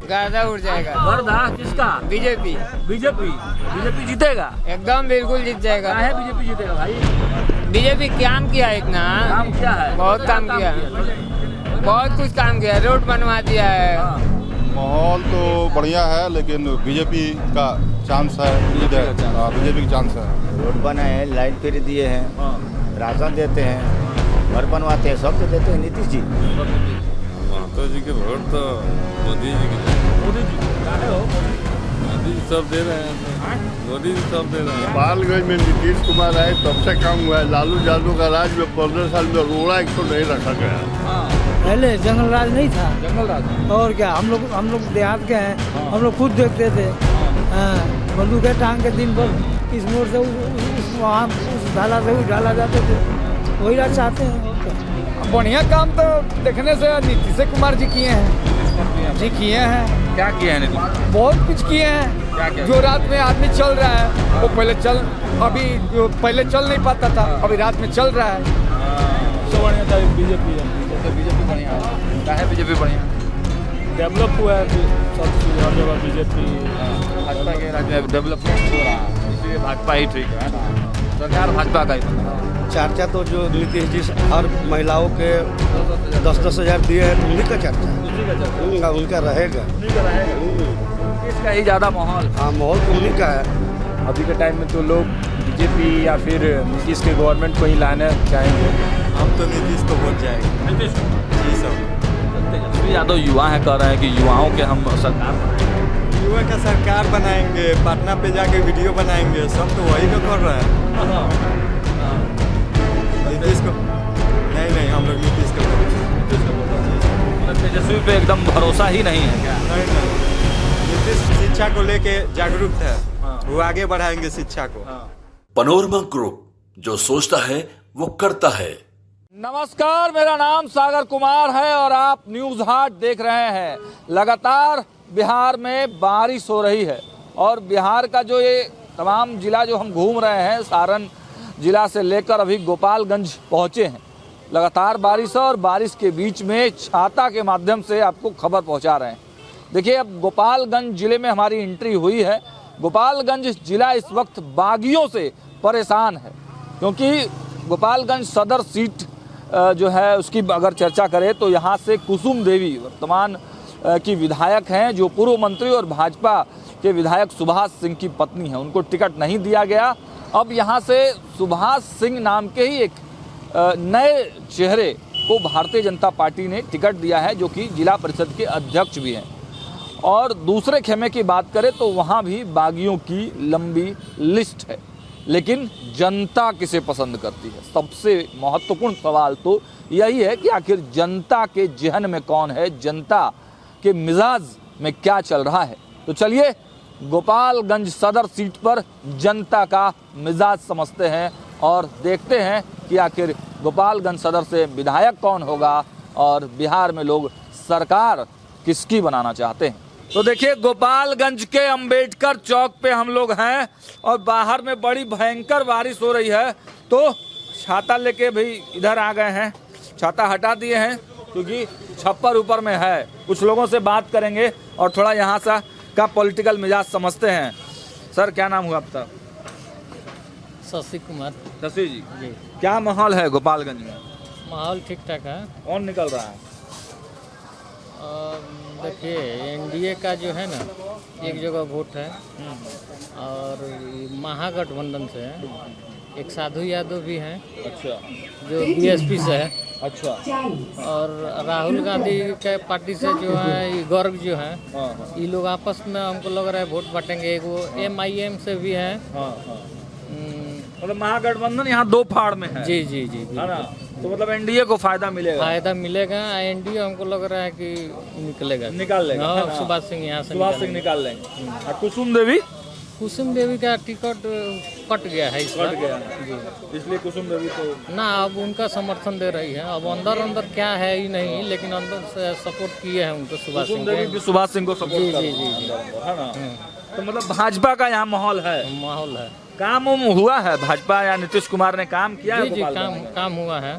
गर्दा उड़ जाएगा। गर्दा किसका? बीजेपी। बीजेपी जीतेगा एकदम बिल्कुल जीत जाएगा। है बीजेपी जीतेगा भाई। बीजेपी काम किया है इतना, काम क्या है? बहुत काम किया, बहुत कुछ काम किया, रोड बनवा दिया है। माहौल तो बढ़िया है, लेकिन बीजेपी का चांस है, बीजेपी का चांस है। रोड बना है, लाइट फ्री दिए हैं, राशन देते हैं, घर बनवाते हैं, सब तो देते हैं नीतीश जी। महतो जी के वोट तो मोदी जी के। मोदी जी मोदी जी सब दे रहे हैं, मोदी जी सब दे रहे हैं। गोपालगंज में नीतीश कुमार आए तब से काम हुआ है। लालू यादव का राज में 15 साल में रोड़ा एक तो नहीं रखा गया। पहले जंगल राज नहीं था। जंगल राज और क्या, हम लोग देहात के हैं, हम लोग खुद देखते थे। बंदूक के टांग के दिन भर इस मोड़ से वहाँ उस ढाला से उस ढाला जाते थे। वही राज चाहते हैं। और क्या, बढ़िया काम तो देखने से नीतीश कुमार जी किए हैं। जी किए हैं। क्या किए हैं? बहुत कुछ किए हैं। क्या? जो रात में आदमी चल रहा है वो पहले चल नहीं पाता था, अभी रात में चल रहा है। सबसे बढ़िया था बीजेपी है। बीजेपी बढ़िया है। क्या है बीजेपी बढ़िया? डेवलप हुआ है सब चीज़, हर जगह बीजेपी। भाजपा के राज्य में डेवलपमेंट हो रहा है, इसलिए भाजपा ही ठीक है ना। सरकार भाजपा का ही बना रहा है। चर्चा तो जो नीतीश जी हर महिलाओं के 10-10 हज़ार दिए हैं, तो उन्हीं का चर्चा है, उनका रहेगा। इसका ही ज़्यादा माहौल। हाँ, माहौल तो उन्हीं का है। अभी के टाइम में तो लोग बीजेपी या फिर नीतीश के गवर्नमेंट को ही लाना चाहेंगे। हम तो नीतीश को वोट जाएंगे। नीतीश जी सब। तेजस्वी यादव युवा है, कह रहे हैं कि युवाओं के हम सरकार बनाएंगे। युवा का सरकार बनाएंगे, पटना पे जाके वीडियो बनाएंगे, सब तो वही तो कर रहे हैं। नीतीश को नहीं, हम लोग नीतीश को तेजस्वी पे एकदम भरोसा ही नहीं है क्या? नहीं। नीतीश शिक्षा को लेके जागरूक है, वो आगे बढ़ाएंगे शिक्षा को। पनोरमा ग्रुप, जो सोचता है वो करता है। नमस्कार, मेरा नाम सागर कुमार है और आप न्यूज हाट देख रहे हैं। लगातार बिहार में बारिश हो रही है और बिहार का जो ये तमाम जिला जो हम घूम रहे हैं, सारण जिला से लेकर अभी गोपालगंज पहुंचे हैं। लगातार बारिश है और बारिश के बीच में छाता के माध्यम से आपको खबर पहुंचा रहे हैं। देखिए, अब गोपालगंज जिले में हमारी एंट्री हुई है। गोपालगंज जिला इस वक्त बागियों से परेशान है, क्योंकि गोपालगंज सदर सीट जो है उसकी अगर चर्चा करें तो यहाँ से कुसुम देवी वर्तमान की विधायक हैं, जो पूर्व मंत्री और भाजपा के विधायक सुभाष सिंह की पत्नी हैं। उनको टिकट नहीं दिया गया। अब यहाँ से सुभाष सिंह नाम के ही एक नए चेहरे को भारतीय जनता पार्टी ने टिकट दिया है, जो कि जिला परिषद के अध्यक्ष भी हैं। और दूसरे खेमे की बात करें तो वहाँ भी बागियों की लंबी लिस्ट है, लेकिन जनता किसे पसंद करती है? सबसे महत्वपूर्ण सवाल तो यही है कि आखिर जनता के जहन में कौन है, जनता के मिजाज में क्या चल रहा है। तो चलिए गोपालगंज सदर सीट पर जनता का मिजाज समझते हैं और देखते हैं कि आखिर गोपालगंज सदर से विधायक कौन होगा और बिहार में लोग सरकार किसकी बनाना चाहते हैं। तो देखिए, गोपालगंज के अंबेडकर चौक पे हम लोग हैं और बाहर में बड़ी भयंकर बारिश हो रही है, तो छाता लेके भाई इधर आ गए हैं। छाता हटा दिए हैं क्योंकि छप्पर ऊपर में है। कुछ लोगों से बात करेंगे और थोड़ा यहाँ सा का पॉलिटिकल मिजाज समझते हैं। सर, क्या नाम हुआ आपका? शशि कुमार। शशि जी, क्या माहौल है गोपालगंज में? माहौल ठीक ठाक है। कौन निकल रहा है? देखिए, एनडीए का जो है ना, एक जगह वोट है और महागठबंधन से है। एक साधु यादव भी हैं। अच्छा। जो बीएसपी से है। अच्छा। और राहुल गांधी के पार्टी से जो है ये गर्ग जो है, ये लोग आपस में हमको लग रहा है वोट बांटेंगे। एक वो MIM से भी है। मतलब महागठबंधन यहाँ दो फाड़ में है। जी, है ना? तो मतलब एनडीए को फायदा मिलेगा। एनडीए हमको लग रहा है कि निकाल लेगा। हाँ, सुभाष सिंह यहाँ से निकाल लेंगे। और कुसुम देवी का टिकट कट गया है। कट गया जी, इसलिए कुसुम देवी तो ना अब उनका समर्थन दे रही है। अब अंदर क्या है ही नहीं, लेकिन अंदर से सपोर्ट किए हैं उनको सुभाष सिंह को सपोर्ट। जी, है ना? तो मतलब भाजपा का यहाँ माहौल है। काम हुआ है भाजपा या नीतीश कुमार ने काम किया है? काम हुआ है।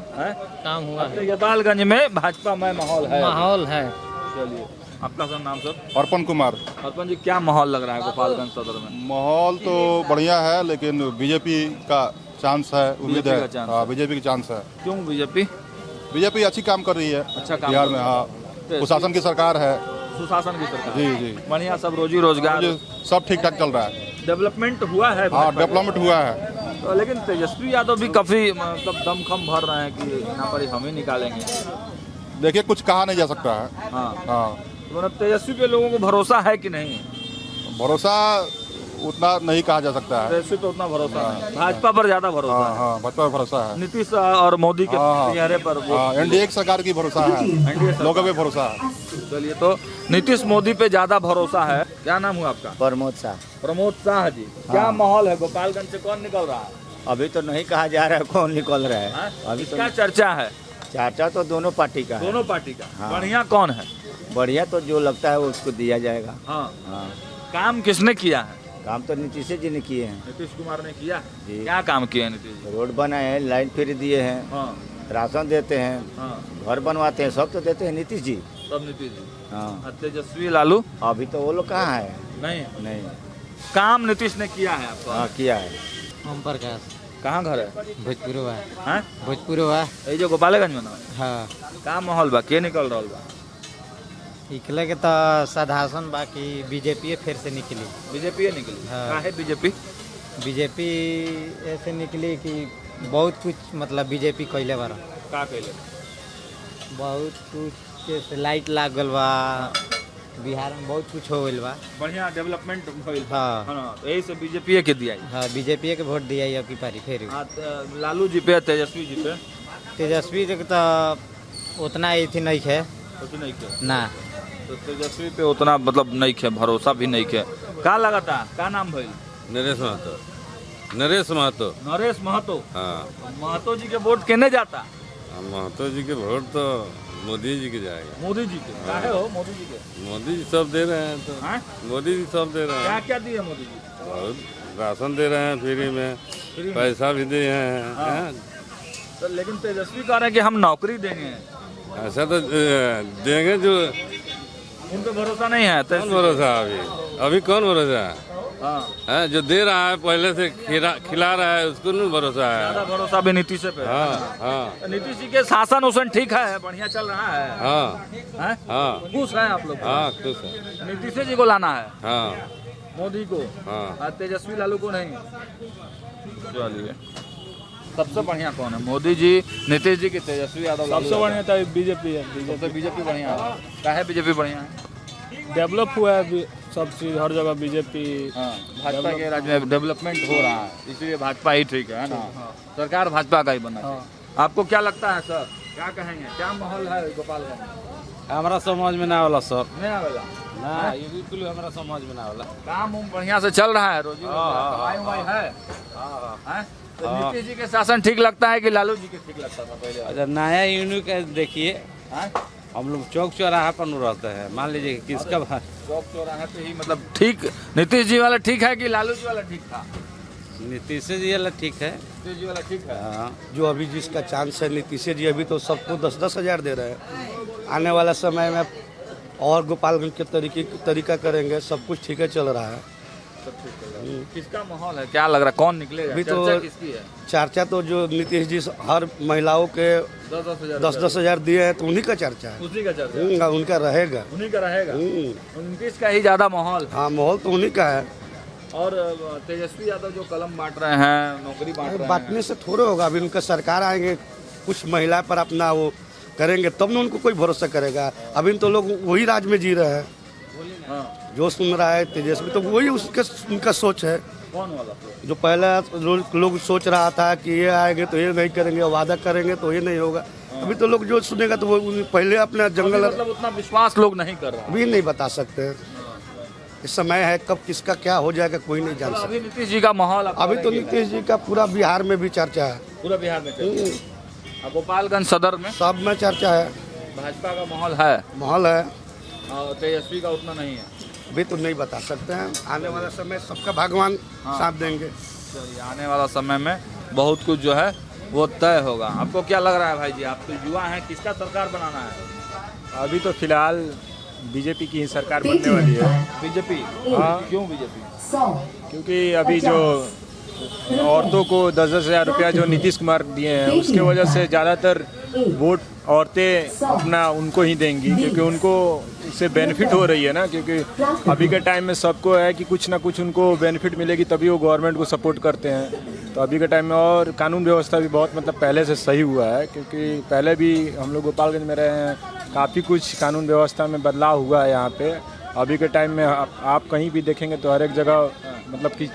काम हुआ है। गोपालगंज में भाजपा में माहौल है। माहौल है। चलिए, आपका सर नाम सर? अर्पण कुमार। अर्पण जी, क्या माहौल लग रहा है गोपालगंज सदर में? माहौल तो बढ़िया है, लेकिन बीजेपी का चांस है, उम्मीद है। का चांस हाँ, बीजेपी का चांस है। क्यों बीजेपी? बीजेपी अच्छी काम कर रही है अच्छा काम बिहार कर में। रही है। हाँ, सुशासन की सरकार है। सुशासन की सरकार। जी जी, बढ़िया, सब रोजी रोजगार सब ठीक ठाक चल रहा है। डेवलपमेंट हुआ है। हाँ, डेवलपमेंट हुआ है। तो लेकिन तेजस्वी यादव भी काफी मतलब दमखम भर रहे हैं कि यहाँ पर हम ही निकालेंगे। देखिए, कुछ कहा नहीं जा सकता है। हाँ, हाँ, तो मतलब तेजस्वी पे लोगों को भरोसा है कि नहीं? भरोसा उतना नहीं कहा जा सकता है। तेजस्वी पे उतना भरोसा नहीं, भाजपा पर ज्यादा भरोसा हाँ है। हाँ, भाजपा पर भरोसा है। नीतीश और मोदी के हाँ, चेहरे पर एनडीए की सरकार की भरोसा है, लोगों पे भरोसा है। चलिए, तो नीतीश मोदी पे ज्यादा भरोसा है। क्या नाम हुआ आपका? प्रमोद शाह। प्रमोद शाह जी, क्या माहौल है गोपालगंज से? कौन निकल रहा है? अभी तो नहीं कहा जा रहा है कौन निकल रहा है। हाँ? अभी तो क्या चर्चा है? चर्चा तो दोनों पार्टी का है। दोनों पार्टी का। हाँ। बढ़िया कौन है? बढ़िया तो जो लगता है वो उसको दिया जाएगा। हाँ, हाँ, काम किसने किया है? काम तो नीतीश जी ने किए हैं। नीतीश कुमार ने किया। जी। क्या काम किए हैं नीतीश जी? रोड बनाए हैं, लाइन फ्री दिए हैं, हाँ राशन देते हैं, हाँ, घर बनवाते हैं, सब तो देते हैं नीतीश जी। सब नीतीश जी। हाँ, और तेजस्वी लालू अभी तो वो लोग कहाँ है? नहीं। नहीं। काम नीतीश ने किया है आपका? हाँ, किया है। ओम प्रकाश। कहाँ घर है? भोजपुर हुआ। हाँ? भोजपुर हुआ। ये जो गोपालगंज में ना, हाँ, का माहौल बा? के निकल रहा बा? निकले के तो साधासन बाकी बीजेपी फिर से निकली। बीजेपी निकली। हाँ। काहे बीजेपी? बीजेपी ऐसे निकली कि बहुत कुछ मतलब बीजेपी कैले बारा। का कहले? बहुत कुछ जैसे लाइट लागल बा, बिहार में बहुत कुछ हो गइल बा। बढ़िया डेवलपमेंट भइल। हाँ। हाँ, तो यही से बीजेपी के दिया। हाँ, बीजेपी के वोट दिया है अबकी पारी फिर। लालू जी पे, तेजस्वी जी पे तेजस्वी जी के तो उतना ही थी नहीं है तो नहीं के। ना। तो तेजस्वी पे उतना मतलब नहीं है, भरोसा भी नहीं है। का लगता? का नाम भइल? नरेश महतो। नरेश महतो। नरेश महतो। हाँ, महतो जी के वोट केने जाता? महतो जी के वोट तो मोदी जी के जाएगा। मोदी जी के। काहे हो मोदी जी के? मोदी जी सब दे रहे हैं तो। हाँ? मोदी जी सब दे रहे क्या हैं। क्या दिए मोदी जी? बहुत राशन दे रहे हैं फ्री में, में? पैसा भी दिए हैं। हाँ। हाँ? तो लेकिन तेजस्वी कह रहे हैं कि हम नौकरी देंगे। ऐसा तो देंगे जो। उन पे भरोसा नहीं है। कौन भरोसा अभी? अभी कौन भरोसा है? हाँ, हाँ, जो दे रहा है पहले से खिला रहा है उसको नहीं भरोसा है। ज्यादा भरोसा भी नीतीश पे। हाँ हाँ तो नीतीश जी के शासन उसन ठीक है, बढ़िया चल रहा है। हाँ हैं? हाँ खुश हैं आप लोग? हाँ, खुश है। नीतीश जी को लाना है, हाँ मोदी को। हाँ। और तेजस्वी लालू को नहीं। चलिए, सबसे बढ़िया कौन है? मोदी जी, नीतीश जी की, तेजस्वी यादव? सबसे बढ़िया तो बीजेपी है। सबसे बीजेपी बढ़िया है। काहे बीजेपी बढ़िया है? डेवलप हुआ है अभी सब चीज, हर जगह बीजेपी। हाँ, भाजपा के राज्य में डेवलपमेंट हो रहा है, इसलिए भाजपा ही ठीक है ना। सरकार भाजपा का ही बनना चाहिए। आपको क्या लगता है सर? क्या कहेंगे? क्या माहौल है गोपालगंज? हमारा समझ में ना वाला सर। नहीं आवेला ना, ये बिल्कुल हमारा समझ में ना वाला। काम उम बढ़िया से चल रहा है, रोजी कमाई उमाई है। हैं? तो नीतीश जी के शासन ठीक लगता है कि लालू जी के ठीक लगता था पहले? अच्छा, नया यूनिक देखिए, हैं? हम लोग चौक चौराहा पर रहते हैं, मान लीजिए किसका चौक चौराहा पे ही मतलब ठीक नीतीश जी वाला ठीक है कि लालू जी वाला ठीक था? नीतीश जी वाला ठीक है। नीतीश जी वाला ठीक है। हाँ, जो अभी जिसका चांस है नीतीश जी, अभी तो सबको 10-10 हज़ार दे रहे हैं। आने वाला समय में और गोपालगंज के तरीका करेंगे, सब कुछ ठीक है चल रहा है। किसका माहौल है? क्या लग रहा है कौन निकलेगा? अभी तो चर्चा किसकी है? चर्चा तो जो नीतीश जी हर महिलाओं के 10-10 हज़ार दिए हैं, तो उन्हीं का चर्चा है। उसी का चर्चा उनका रहेगा। उन्हीं का रहेगा। नीतीश का ही ज्यादा माहौल। हाँ, माहौल तो उन्हीं का है। और तेजस्वी यादव जो कलम बांट रहे हैं, नौकरी बांट रहे हैं, बांटने से थोड़े होगा। अभी उनका सरकार आएंगे, कुछ महिला पर अपना वो करेंगे, तब ना उनको कोई भरोसा करेगा। अभी तो लोग वही राज में जी रहे हैं। हाँ। जो सुन रहा है तेजस्वी, तो वही उनका सोच है। कौन वाला? जो पहले लोग सोच रहा था कि ये आएंगे तो ये नहीं करेंगे, वादा करेंगे तो ये नहीं होगा। अभी तो लोग जो सुनेगा तो वो पहले अपना जंगल, मतलब उतना विश्वास लोग नहीं कर रहे। अभी नहीं बता सकते। इस समय है, कब किसका क्या हो जाएगा कोई नहीं जान सकता। अभी नीतीश जी का माहौल अभी तो नीतीश जी का पूरा बिहार में भी चर्चा है। पूरा बिहार में चल रहा है। गोपालगंज सदर में सब में चर्चा है, भाजपा का माहौल है माहौल है। और तेजस्वी का उतना नहीं है। अभी तो नहीं बता सकते हैं। आने वाला समय सबका भगवान साथ देंगे। चलिए, आने वाला समय में बहुत कुछ जो है वो तय होगा। आपको क्या लग रहा है भाई जी? आप तो युवा हैं, किसका सरकार बनाना है? अभी तो फिलहाल बीजेपी की ही सरकार बनने वाली है। बीजेपी? हाँ। क्यों बीजेपी? क्योंकि अभी जो औरतों को 10-10 हज़ार रुपया जो नीतीश कुमार दिए हैं, उसके वजह से ज़्यादातर वोट औरतें अपना उनको ही देंगी, क्योंकि उनको उससे बेनिफिट हो रही है ना। क्योंकि अभी के टाइम में सबको है कि कुछ ना कुछ उनको बेनिफिट मिलेगी, तभी वो गवर्नमेंट को सपोर्ट करते हैं। तो अभी के टाइम में और कानून व्यवस्था भी बहुत मतलब पहले से सही हुआ है, क्योंकि पहले भी हम लोग गोपालगंज में रहे हैं, काफ़ी कुछ कानून व्यवस्था में बदलाव हुआ है यहाँ पे। अभी के टाइम में आप कहीं भी देखेंगे तो हर एक जगह मतलब कि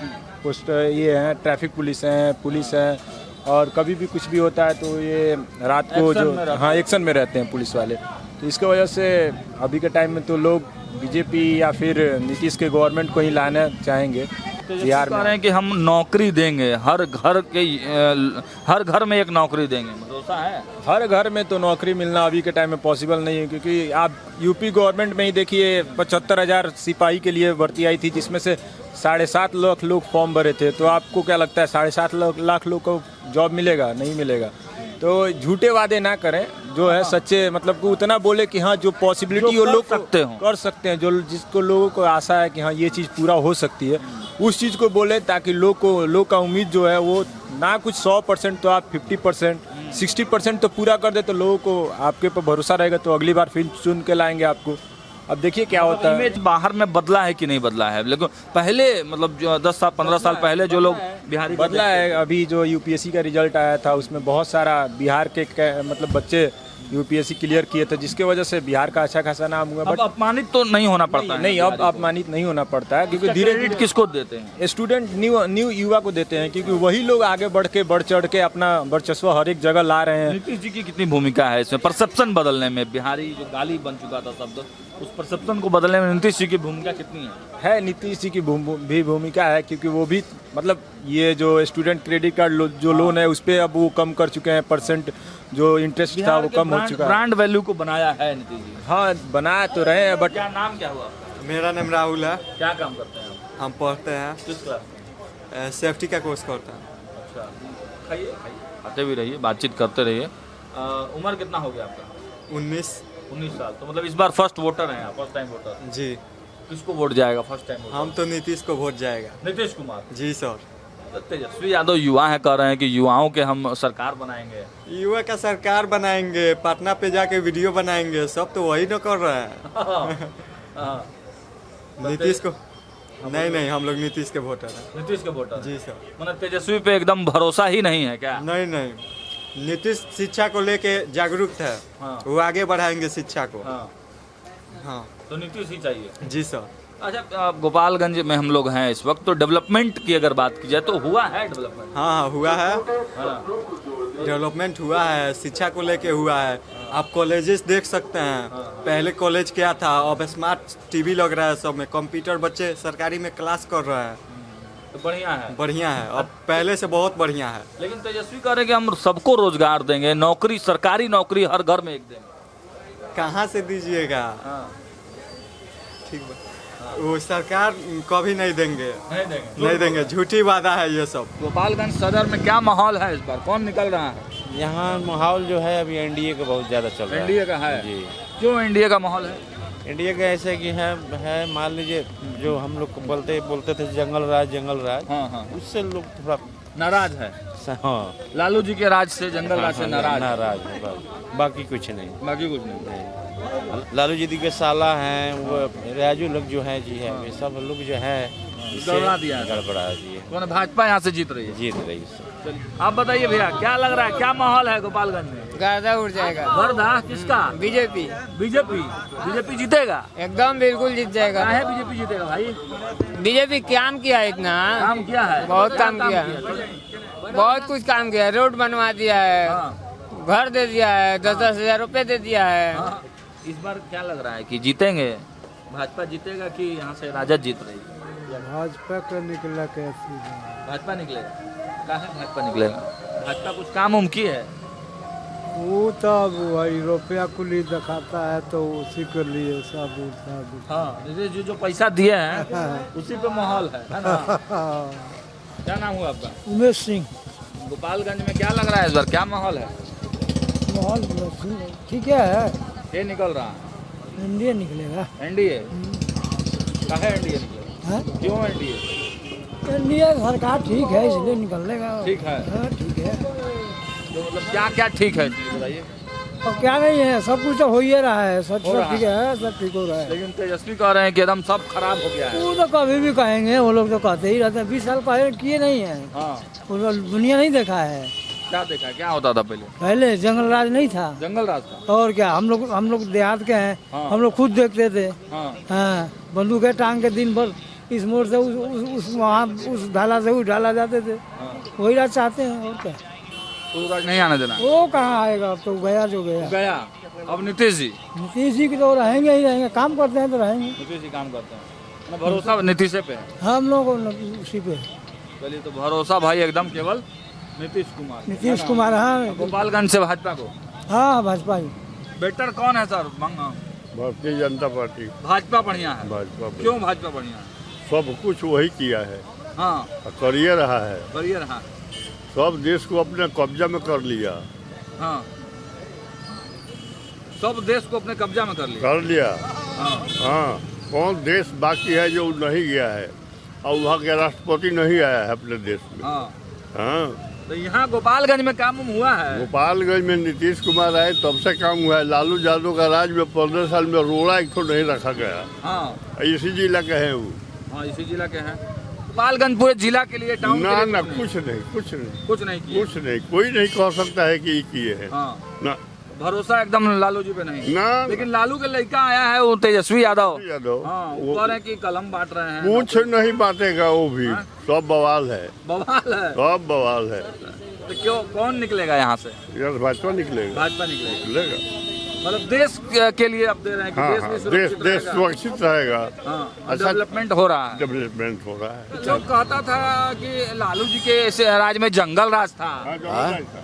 पोस्ट ये हैं, ट्रैफिक पुलिस हैं, और कभी भी कुछ भी होता है तो ये रात को जो एक्शन में रहते हैं पुलिस वाले। तो इसके वजह से अभी के टाइम में तो लोग बीजेपी या फिर नीतीश के गवर्नमेंट को ही लाना चाहेंगे बिहार में। कह रहे हैं कि हम नौकरी देंगे, हर घर में एक नौकरी देंगे, भरोसा है? हर घर में तो नौकरी मिलना अभी के टाइम में पॉसिबल नहीं है, क्योंकि आप यूपी गवर्नमेंट में ही देखिए 75,000 सिपाही के लिए भर्ती आई थी, जिसमें से 7.5 लाख लोग फॉर्म भरे थे। तो आपको क्या लगता है 7.5 लाख लोग को जॉब मिलेगा? नहीं मिलेगा। तो झूठे वादे ना करें, जो है सच्चे मतलब कि उतना बोले कि हाँ जो पॉसिबिलिटी वो लोग कर सकते हैं, जो जिसको लोगों को आशा है कि हाँ ये चीज़ पूरा हो सकती है, उस चीज़ को बोले, ताकि लोग का उम्मीद जो है वो ना कुछ 100% तो आप 50% 60% तो पूरा कर दे, तो लोगों को आपके पर भरोसा रहेगा, तो अगली बार फिर चुन के लाएंगे आपको। अब देखिए क्या होता है। इमेज बाहर में बदला है कि नहीं बदला है? लेकिन पहले मतलब जो 10-15 साल पहले जो लोग बिहारी बदला है। अभी जो यूपीएससी का रिजल्ट आया था उसमें बहुत सारा बिहार के मतलब बच्चे यूपीएससी क्लियर किए थे, जिसके वजह से बिहार का अच्छा खासा नाम हुआ। बट अपमानित तो नहीं होना पड़ता है? नहीं, अब अपमानित नहीं होना पड़ता है, क्योंकि धीरे किसको देते हैं? स्टूडेंट न्यू युवा को देते हैं, क्योंकि वही लोग आगे बढ़ चढ़ के अपना वर्चस्व हर एक जगह ला रहे हैं। नीतीश जी की कितनी भूमिका है इसमें परसेप्शन बदलने में? बिहारी जो गाली बन चुका था शब्द, उस परसेप्शन को बदलने में नीतीश जी की भूमिका कितनी है? नीतीश जी की भी भूमिका है, क्योंकि वो भी मतलब ये जो स्टूडेंट क्रेडिट कार्ड जो लोन है उस पर अब वो कम कर चुके हैं, परसेंट जो इंटरेस्ट था वो कम हो चुका है। ब्रांड वैल्यू को बनाया है नीतीश जी। हाँ, बनाया तो रहे हैं, बट क्या नाम क्या हुआ? मेरा नाम राहुल है। क्या काम करते हैं? हम पढ़ते हैं। किस क्लास? सेफ्टी का कोर्स करते हैं। अच्छा, खाइए आते भी रहिए, बातचीत करते रहिए। उम्र कितना हो गया आपका? 19 साल। तो मतलब इस बार फर्स्ट वोटर हैं आप? फर्स्ट टाइम वोटर जी। किसको वोट जाएगा फर्स्ट टाइम वोटर? हम तो नीतीश को वोट जाएगा। नीतीश कुमार जी सर। तेजस्वी यादव युवा है, कह रहे हैं कि युवाओं के हम सरकार बनाएंगे। युवा का सरकार बनाएंगे, पटना पे जाके वीडियो बनाएंगे, सब तो वही न कर रहा है। नीतीश को नहीं, हम लोग नीतीश के वोटर हैं। नीतीश के वोटर? जी सर। मतलब तेजस्वी पे एकदम भरोसा ही नहीं है क्या? नहीं, नीतीश शिक्षा को लेके जागरूक है। वो आगे बढ़ाएंगे शिक्षा को। हाँ, तो नीतीश ही चाहिए। जी सर। अच्छा, गोपालगंज में हम लोग हैं इस वक्त, तो डेवलपमेंट की अगर बात की जाए तो हुआ है डेवलपमेंट? हाँ, हुआ है। डेवलपमेंट हुआ है, शिक्षा को लेके हुआ है। आप कॉलेजेस देख सकते हैं। पहले कॉलेज क्या था, अब स्मार्ट टीवी लग रहा है, सब में कंप्यूटर, बच्चे सरकारी में क्लास कर रहे हैं। तो बढ़िया है। अब पहले से बहुत बढ़िया है। लेकिन तेजस्वी कह रहे हैं कि हम सबको रोजगार देंगे, नौकरी, सरकारी नौकरी हर घर में एक देंगे। कहाँ से दीजिएगा? ठीक है, वो सरकार कभी नहीं देंगे। नहीं देंगे, झूठी वादा है ये सब। गोपालगंज सदर में क्या माहौल है इस बार? कौन निकल रहा है? यहाँ माहौल जो है अभी एनडीए का बहुत ज़्यादा चल रहा है। एनडीए का है जी। क्यों एनडीए का माहौल है? एनडीए का ऐसे कि है मान लीजिए जो हम लोग को बोलते थे जंगल राज। हाँ। उससे लोग थोड़ा नाराज है। हाँ, लालू जी के राज से, जंगल राज से नाराज है, बाकी कुछ नहीं। लालू जी के साला हैं वो राजू लोग जो है जी है, ये सब लोग जो है गड़बड़ा दिया। कौन भाजपा यहाँ से जीत रही है? आप बताइए भैया, क्या लग रहा है, क्या माहौल है गोपालगंज में? गर्दा उड़ जाएगा। गर्दा किसका? बीजेपी जीतेगा एकदम, बिल्कुल जीत जाएगा। है बीजेपी जीतेगा भाई? बीजेपी काम किया है, इतना काम किया है, बहुत काम किया है, बहुत कुछ काम किया है। रोड बनवा दिया है, घर दे दिया है, 10-10 हज़ार रुपए दे दिया है। इस बार क्या लग रहा है कि जीतेंगे? भाजपा जीतेगा कि यहाँ से राजद जीत रही है? भाजपा का निकला कैसे? भाजपा निकलेगा। काहे भाजपा निकलेगा? भाजपा कुछ काम उम की है? वो तो वही रुपया कुली दिखाता है, तो उसी के लिए सब। हाँ, जो पैसा दिए हैं उसी पे माहौल है ना? क्या नाम हुआ आपका? उमेश सिंह। गोपालगंज में क्या लग रहा है इस बार, क्या माहौल है? माहौल ठीक है। ये निकल रहा है एनडीए निकलेगा। एनडीए कहाँ है? एनडीए निकलेगा? हाँ? क्यों एनडीए? एनडीए सरकार ठीक है इसलिए निकलेगा। ठीक है। हाँ ठीक है। तो मतलब क्या क्या ठीक है बताइए। और क्या नहीं है, सब कुछ तो हो ही रहा है, सब हो रहा ठीक है, सब ठीक हो रहा है। लेकिन तेजस्वी कह रहे हैं कि एकदम सब खराब हो गया है। वो तो कभी भी कहेंगे, वो लोग तो कहते ही रहते हैं। 20 साल पहले किए नहीं है, हाँ वो लोग दुनिया नहीं देखा है। क्या देखा? क्या होता था पहले? पहले जंगल राज नहीं था। जंगल राज था। और क्या, हम लोग देहात के हैं। हाँ। हम लोग खुद देखते थे। हाँ हाँ, बंदूकें टांग के दिन भर इस मोड़ से उस वहाँ उस ढाला से उस ढाला जाते थे। वही राज चाहते हैं, और क्या। तो राज नहीं आने देना। वो कहाँ आएगा, अब तो गया जो गया। गया। अब नीतीश जी की तो रहेंगे ही रहेंगे, काम करते हैं तो रहेंगे। नीतीश जी काम करते हैं, मतलब भरोसा नीतीश पे है। हम लोग उसी पे। चलिए, तो भरोसा भाई एकदम केवल नीतीश कुमार। हाँ, गोपालगंज से भाजपा को। हाँ भाजपा ही। बेटर कौन है सर? भारतीय जनता पार्टी। भाजपा बढ़िया है। भाजपा क्यों भाजपा बढ़िया है? सब कुछ वही किया है, हाँ करिए रहा है। बढ़िया रहा। सब देश को अपने कब्जा में कर लिया। हाँ, सब देश को अपने कब्जा में कर लिया। हाँ। हाँ, कौन देश बाकी है जो नहीं गया है, और वहाँ के राष्ट्रपति नहीं आया है अपने देश में। हाँ। हाँ, तो यहाँ गोपालगंज में काम हुआ है। गोपालगंज में नीतीश कुमार आए तब से काम हुआ है। लालू यादव का राज में 15 साल में रोड़ा एक तो नहीं रखा गया। हाँ, इसी जिला के हैं वो। हाँ, इसी जिला के हैं। गोपालगंज पूरे जिला के लिए, टाउन ना के लिए ना, कुछ नहीं किए। कोई नहीं कह सकता है कि ये किए हैं। हाँ। ना, भरोसा एकदम लालू जी पे नहीं ना। लेकिन लालू के लड़का आया है वो तेजस्वी यादव। हाँ, वो कह रहे हैं कि कलम बांट रहे हैं। कुछ नहीं बांटेगा वो भी। हाँ? सब बवाल है, बवाल है। सब बवाल है। तो क्यों, कौन निकलेगा यहाँ से? यार भाजपा निकलेगा। भाजपा निकलेगा। मतलब देश के लिए अब दे रहे हैं कि हाँ, देश हाँ, भी सुरक्षित देश रहेगा। सुरक्षित रहेगा। हाँ, अच्छा, डेवलपमेंट हो रहा है। डेवलपमेंट हो रहा है। जो कहता था कि लालू जी के इस राज में जंगल राज था। हाँ, जंगल राज था।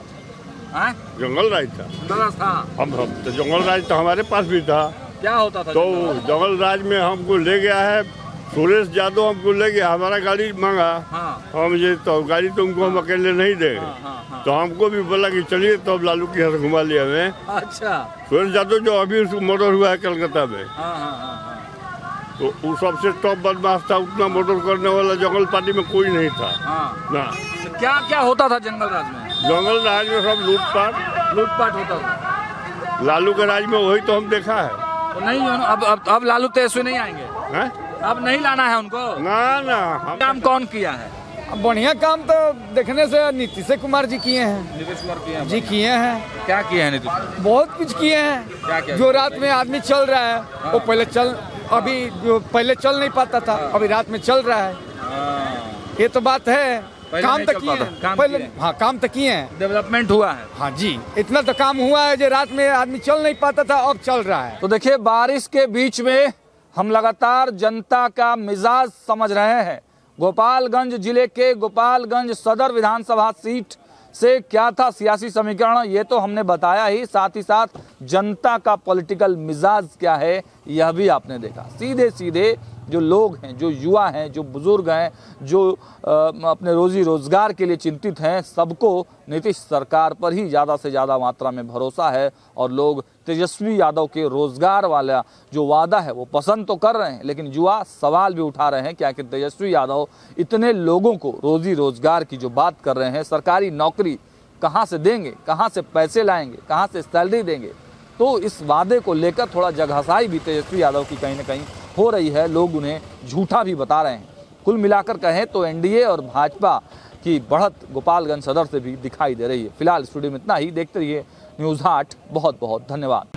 हाँ? जंगल राज था। जंगल राज था। हम तो जंगल राज तो हमारे पास भी था। क्या होता था? तो जंगल राज में हमको ले गया है सुरेश यादव, हमको ले गया, हमारा गाड़ी मांगा। हाँ। हम ये तो गाड़ी तुमको हम अकेले नहीं देंगे। हाँ। तो हमको भी बोला कि चलिए, तो अब लालू की हाथ घुमा लिया हमें। अच्छा। सुरेश यादव जो अभी उसको मर्डर हुआ है कलकत्ता में, हाँ। तो वो सबसे टॉप बदमाश था। उतना मर्डर करने वाला जंगल पार्टी में कोई नहीं था। हाँ। ना, तो क्या क्या होता था जंगल राज में? जंगल राज में सब लूटपाट होता था। लालू के राज में वही तो हम देखा है। तो नहीं, अब लालू तेजस्वी नहीं आएंगे हैं? अब नहीं लाना है उनको। ना, काम कौन किया है? बढ़िया काम तो देखने से नीतीश कुमार जी किए हैं। नीतीश कुमार किए हैं। जी किए हैं। क्या किए हैं नीतीश? बहुत कुछ किए हैं। क्या? जो रात में आदमी चल रहा है, वो अभी जो पहले चल नहीं पाता था, अभी रात में चल रहा है। ये तो बात है। काम तो किए हैं पहले। हाँ, काम तो किए हैं। डेवलपमेंट हुआ है। हाँ जी, इतना तो काम हुआ है जो रात में आदमी चल नहीं पाता था, अब चल रहा है। तो देखिए, बारिश के बीच में हम लगातार जनता का मिजाज समझ रहे हैं। गोपालगंज जिले के गोपालगंज सदर विधानसभा सीट से क्या था सियासी समीकरण, ये तो हमने बताया ही, साथ ही साथ जनता का पॉलिटिकल मिजाज क्या है यह भी आपने देखा। सीधे सीधे जो लोग हैं, जो युवा हैं, जो बुजुर्ग हैं, जो अपने रोजी रोजगार के लिए चिंतित हैं, सबको नीतीश सरकार पर ही ज़्यादा से ज़्यादा मात्रा में भरोसा है। और लोग तेजस्वी यादव के रोजगार वाला जो वादा है वो पसंद तो कर रहे हैं, लेकिन युवा सवाल भी उठा रहे हैं कि आखिर तेजस्वी यादव इतने लोगों को रोजी रोजगार की जो बात कर रहे हैं, सरकारी नौकरी कहाँ से देंगे, कहाँ से पैसे लाएंगे, कहाँ से सैलरी देंगे। तो इस वादे को लेकर थोड़ा जगहसाई भी तेजस्वी यादव की कहीं ना कहीं हो रही है। लोग उन्हें झूठा भी बता रहे हैं। कुल मिलाकर कहें तो एनडीए और भाजपा की बढ़त गोपालगंज सदर से भी दिखाई दे रही है। फिलहाल स्टूडियो में इतना ही। देखते रहिए न्यूज़ 8। बहुत बहुत धन्यवाद।